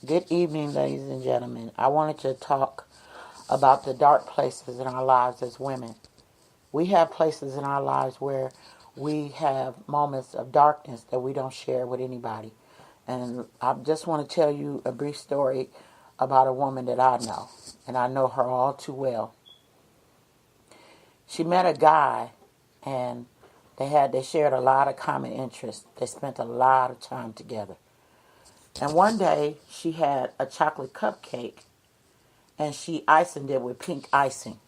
Good evening, ladies and gentlemen. I wanted to talk about the dark places in our lives as women. We have places in our lives where we have moments of darkness that we don't share with anybody. And I just want to tell you a brief story about a woman that I know, and I know her all too well. She met a guy, and they shared a lot of common interests. They spent a lot of time together. And one day she had a chocolate cupcake and she iced it with pink icing.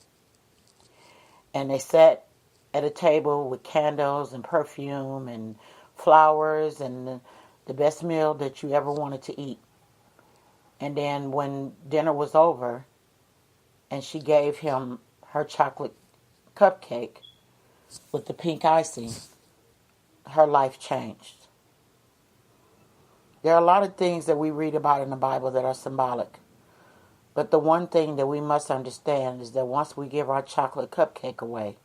And they sat at a table with candles and perfume and flowers and the best meal that you ever wanted to eat. And then when dinner was over and she gave him her chocolate cupcake with the pink icing, her life changed. There are a lot of things that we read about in the Bible that are symbolic. But the one thing that we must understand is that once we give our chocolate cupcake away,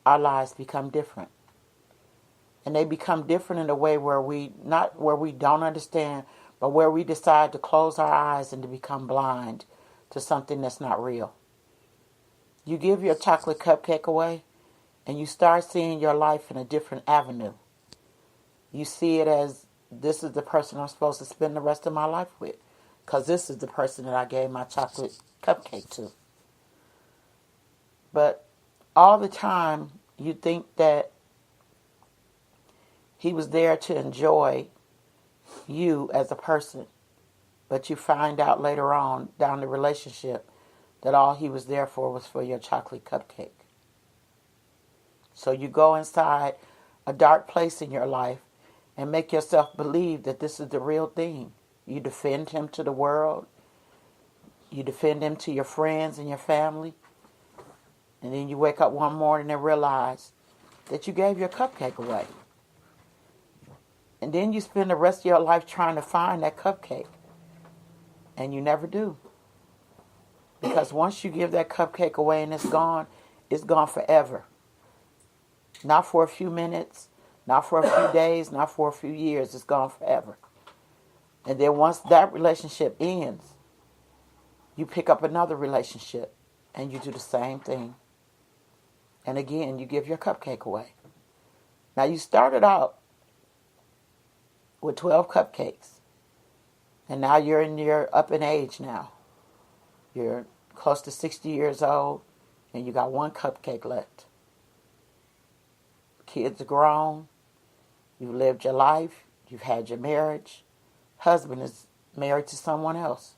our lives become different. And they become different in a way where not where we don't understand, but where we decide to close our eyes and to become blind to something that's not real. You give your chocolate cupcake away and you start seeing your life in a different avenue. You see it as, this is the person I'm supposed to spend the rest of my life with, because this is the person that I gave my chocolate cupcake to. But all the time, you think that he was there to enjoy you as a person. But you find out later on down the relationship that all he was there for was for your chocolate cupcake. So you go inside a dark place in your life and make yourself believe that this is the real thing. You defend him to the world. You defend him to your friends and your family. And then you wake up one morning and realize that you gave your cupcake away. And then you spend the rest of your life trying to find that cupcake. And you never do. Because once you give that cupcake away and it's gone forever. Not for a few minutes, not for a few days, not for a few years. It's gone forever. And then once that relationship ends, you pick up another relationship and you do the same thing. And again, you give your cupcake away. Now, you started out with 12 cupcakes. And now you're up in age now. You're close to 60 years old and you got one cupcake left. Kids are grown. You've lived your life. You've had your marriage. Husband is married to someone else.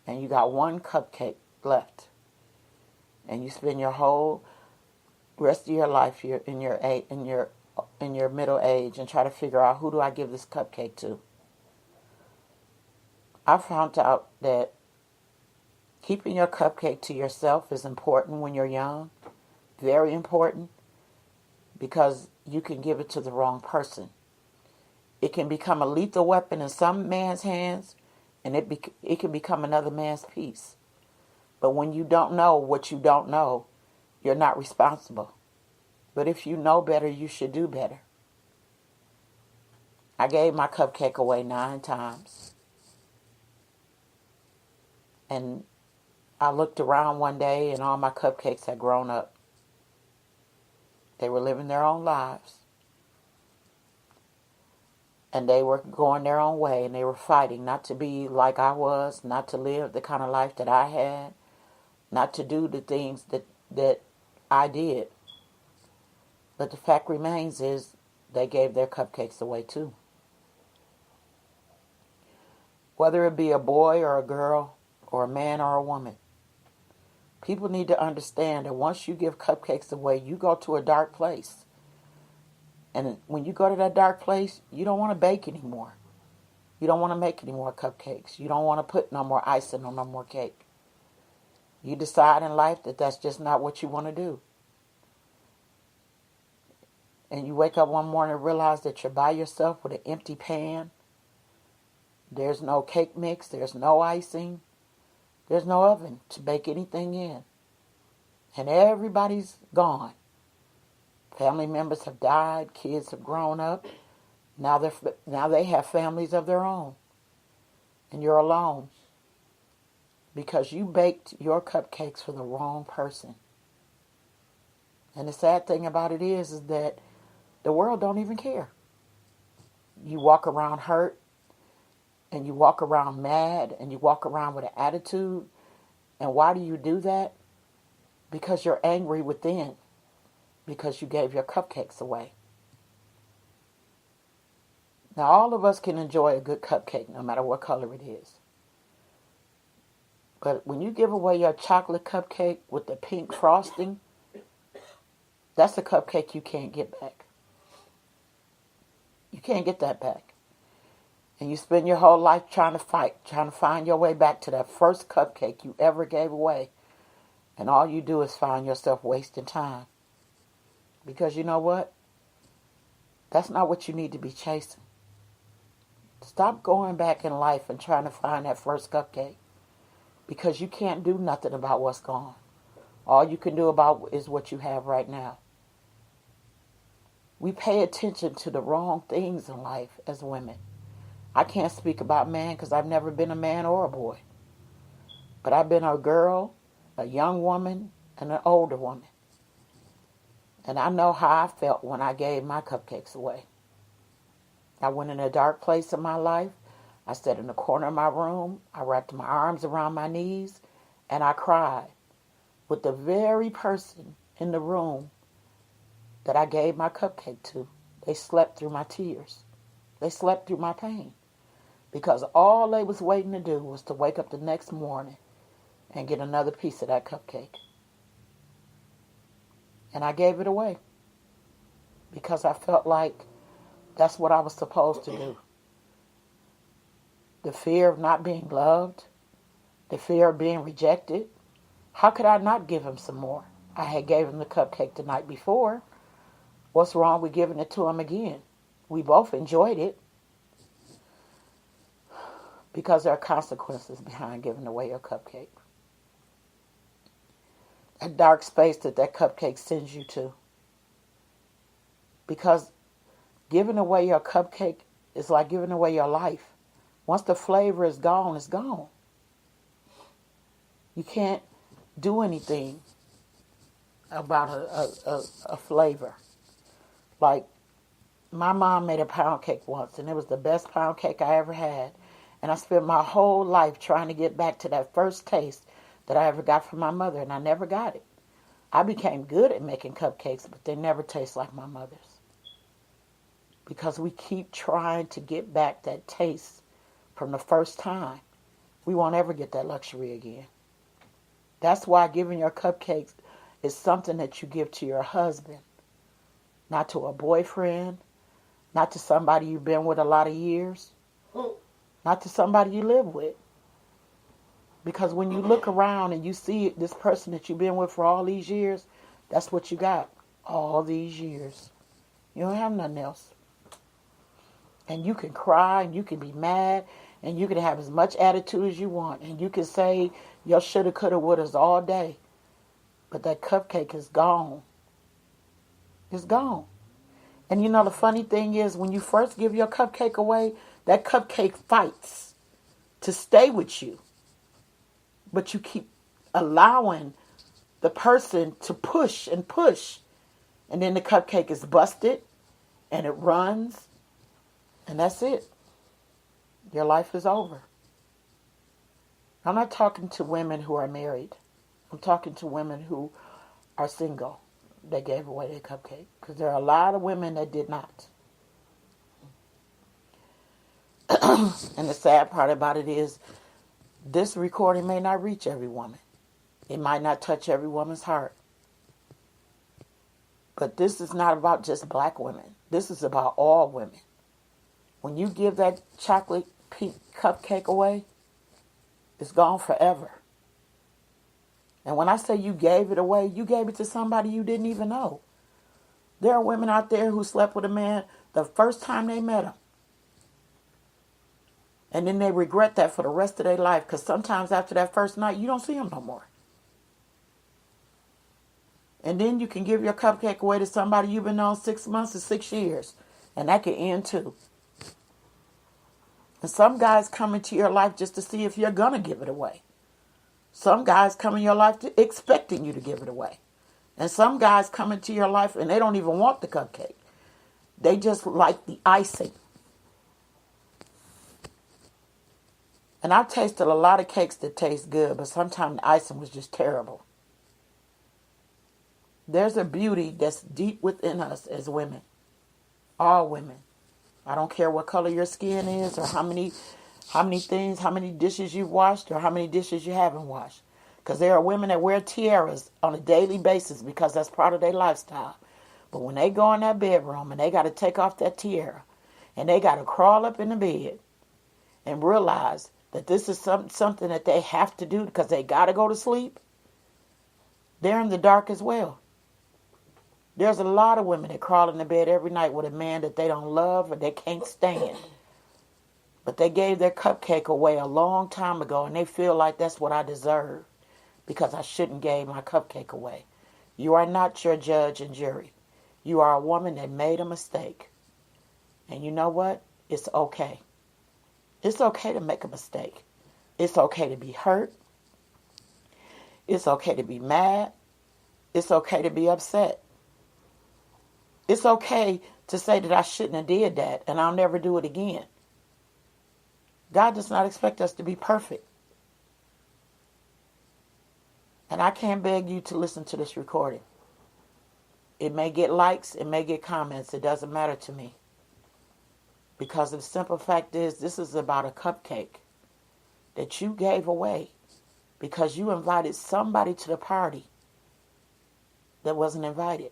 And you got one cupcake left. And you spend your whole rest of your life in your middle age and try to figure out, who do I give this cupcake to? I found out that keeping your cupcake to yourself is important when you're young. Very important. Because you can give it to the wrong person. It can become a lethal weapon in some man's hands, and it can become another man's piece. But when you don't know what you don't know, you're not responsible. But if you know better, you should do better. I gave my cupcake away 9 times. And I looked around one day and all my cupcakes had grown up. They were living their own lives. And they were going their own way, and they were fighting not to be like I was, not to live the kind of life that I had, not to do the things that I did. But the fact remains is they gave their cupcakes away too. Whether it be a boy or a girl or a man or a woman, people need to understand that once you give cupcakes away, you go to a dark place. And when you go to that dark place, you don't want to bake anymore. You don't want to make any more cupcakes. You don't want to put no more icing on no more cake. You decide in life that that's just not what you want to do. And you wake up one morning and realize that you're by yourself with an empty pan. There's no cake mix. There's no icing. There's no oven to bake anything in. And everybody's gone. Family members have died. Kids have grown up. Now they have families of their own. and you're alone because you baked your cupcakes for the wrong person. And the sad thing about it is that the world don't even care. You walk around hurt, and you walk around mad, and you walk around with an attitude. And why do you do that? Because you're angry within, because you gave your cupcakes away. Now, all of us can enjoy a good cupcake, no matter what color it is. But when you give away your chocolate cupcake with the pink frosting, that's a cupcake you can't get back. You can't get that back. And you spend your whole life trying to find your way back to that first cupcake you ever gave away. And all you do is find yourself wasting time. Because you know what? That's not what you need to be chasing. Stop going back in life and trying to find that first cupcake. Because you can't do nothing about what's gone. All you can do about is what you have right now. We pay attention to the wrong things in life as women. I can't speak about man because I've never been a man or a boy. But I've been a girl, a young woman, and an older woman. And I know how I felt when I gave my cupcakes away. I went in a dark place in my life. I sat in the corner of my room. I wrapped my arms around my knees, and I cried with the very person in the room that I gave my cupcake to. They slept through my tears. They slept through my pain. Because all they was waiting to do was to wake up the next morning and get another piece of that cupcake. And I gave it away. Because I felt like that's what I was supposed to do. The fear of not being loved. The fear of being rejected. How could I not give him some more? I had gave him the cupcake the night before. What's wrong with giving it to him again? We both enjoyed it. Because there are consequences behind giving away your cupcake. A dark space that cupcake sends you to. Because giving away your cupcake is like giving away your life. Once the flavor is gone, it's gone. You can't do anything about a flavor. Like, my mom made a pound cake once, and it was the best pound cake I ever had. And I spent my whole life trying to get back to that first taste that I ever got from my mother, and I never got it. I became good at making cupcakes, but they never taste like my mother's. Because we keep trying to get back that taste from the first time. We won't ever get that luxury again. That's why giving your cupcakes is something that you give to your husband. Not to a boyfriend. Not to somebody you've been with a lot of years. Not to somebody you live with. Because when you look around and you see this person that you've been with for all these years, that's what you got. All these years. You don't have nothing else. And you can cry and you can be mad and you can have as much attitude as you want. And you can say your shoulda, coulda, wouldas all day. But that cupcake is gone. It's gone. And you know the funny thing is when you first give your cupcake away, that cupcake fights to stay with you. But you keep allowing the person to push and push. And then the cupcake is busted and it runs. And that's it. Your life is over. I'm not talking to women who are married. I'm talking to women who are single. They gave away their cupcake. Because there are a lot of women that did not. And the sad part about it is this recording may not reach every woman. It might not touch every woman's heart. But this is not about just black women. This is about all women. When you give that chocolate pink cupcake away, it's gone forever. And when I say you gave it away, you gave it to somebody you didn't even know. There are women out there who slept with a man the first time they met him. And then they regret that for the rest of their life because sometimes after that first night, you don't see them no more. And then you can give your cupcake away to somebody you've been on 6 months or 6 years. And that can end too. And some guys come into your life just to see if you're going to give it away. Some guys come in your life expecting you to give it away. And some guys come into your life and they don't even want the cupcake. They just like the icing. And I've tasted a lot of cakes that taste good, but sometimes the icing was just terrible. There's a beauty that's deep within us as women. All women. I don't care what color your skin is or how many dishes you've washed or how many dishes you haven't washed. Because there are women that wear tiaras on a daily basis because that's part of their lifestyle. But when they go in that bedroom and they got to take off that tiara and they got to crawl up in the bed and realize that this is something that they have to do because they got to go to sleep, they're in the dark as well. There's a lot of women that crawl in the bed every night with a man that they don't love or they can't stand. But they gave their cupcake away a long time ago and they feel like that's what I deserve because I shouldn't give my cupcake away. You are not your judge and jury. You are a woman that made a mistake. And you know what? It's okay. It's okay to make a mistake. It's okay to be hurt. It's okay to be mad. It's okay to be upset. It's okay to say that I shouldn't have did that and I'll never do it again. God does not expect us to be perfect. And I can't beg you to listen to this recording. It may get likes, it may get comments, it doesn't matter to me. Because the simple fact is, this is about a cupcake that you gave away because you invited somebody to the party that wasn't invited.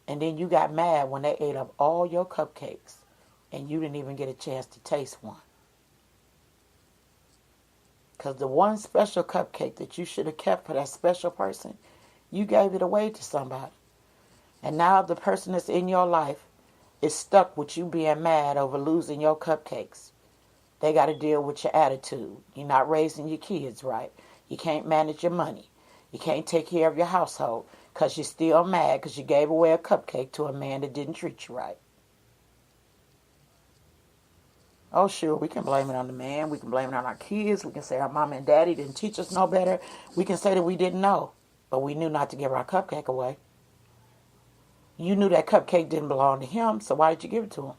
And then you got mad when they ate up all your cupcakes and you didn't even get a chance to taste one. Because the one special cupcake that you should have kept for that special person, you gave it away to somebody. And now the person that's in your life is stuck with you being mad over losing your cupcakes. They got to deal with your attitude. You're not raising your kids right. You can't manage your money. You can't take care of your household because you're still mad because you gave away a cupcake to a man that didn't treat you right. Oh, sure, we can blame it on the man. We can blame it on our kids. We can say our mom and daddy didn't teach us no better. We can say that we didn't know, but we knew not to give our cupcake away. You knew that cupcake didn't belong to him, so why did you give it to him?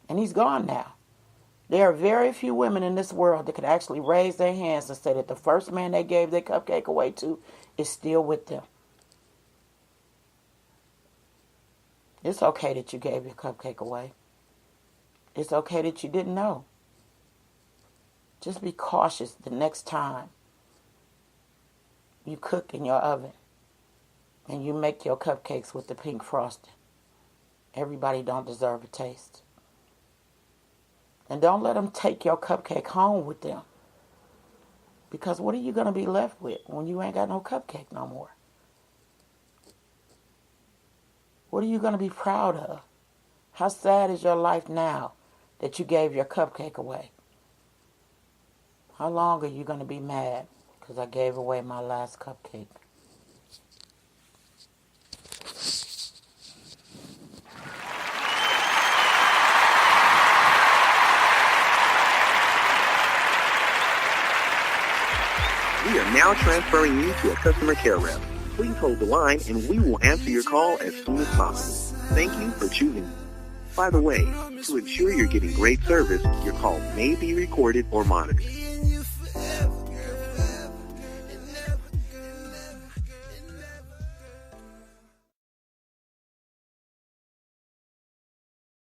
And he's gone now. There are very few women in this world that could actually raise their hands and say that the first man they gave their cupcake away to is still with them. It's okay that you gave your cupcake away. It's okay that you didn't know. Just be cautious the next time you cook in your oven and you make your cupcakes with the pink frosting. Everybody don't deserve a taste. And don't let them take your cupcake home with them. Because what are you going to be left with when you ain't got no cupcake no more? What are you going to be proud of? How sad is your life now that you gave your cupcake away? How long are you going to be mad because I gave away my last cupcake? We are now transferring you to a customer care rep. Please hold the line and we will answer your call as soon as possible. Thank you for choosing. By the way, to ensure you're getting great service, your call may be recorded or monitored.